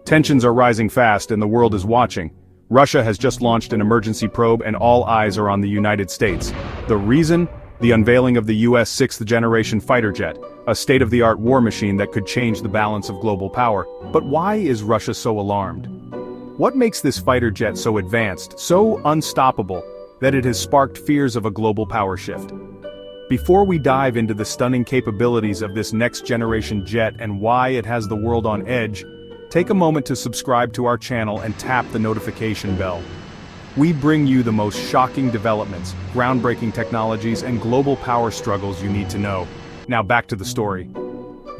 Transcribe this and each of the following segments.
Tensions are rising fast and the world is watching. Russia has just launched an emergency probe and all eyes are on the United States. The reason? The unveiling of the US 6th-generation fighter jet, a state-of-the-art war machine that could change the balance of global power. But why is Russia so alarmed? What makes this fighter jet so advanced, so unstoppable, that it has sparked fears of a global power shift? Before we dive into the stunning capabilities of this next-generation jet and why it has the world on edge, take a moment to subscribe to our channel and tap the notification bell. We bring you the most shocking developments, groundbreaking technologies, and global power struggles you need to know. Now back to the story.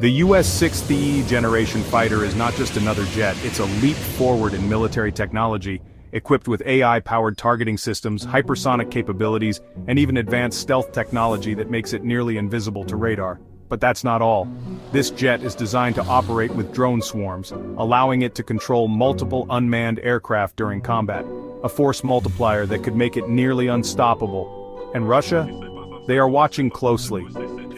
The US 6th generation fighter is not just another jet, it's a leap forward in military technology, equipped with AI-powered targeting systems, hypersonic capabilities, and even advanced stealth technology that makes it nearly invisible to radar. But that's not all. This jet is designed to operate with drone swarms, allowing it to control multiple unmanned aircraft during combat, a force multiplier that could make it nearly unstoppable. And Russia? They are watching closely.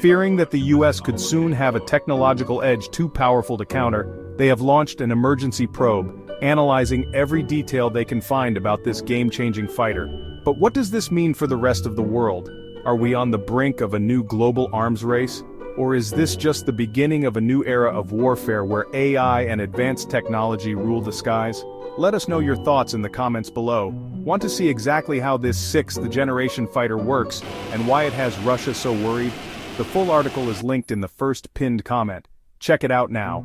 Fearing that the US could soon have a technological edge too powerful to counter, they have launched an emergency probe, analyzing every detail they can find about this game-changing fighter. But what does this mean for the rest of the world? Are we on the brink of a new global arms race? Or is this just the beginning of a new era of warfare where AI and advanced technology rule the skies? Let us know your thoughts in the comments below. Want to see exactly how this 6th-generation fighter works and why it has Russia so worried? The full article is linked in the first pinned comment. Check it out now.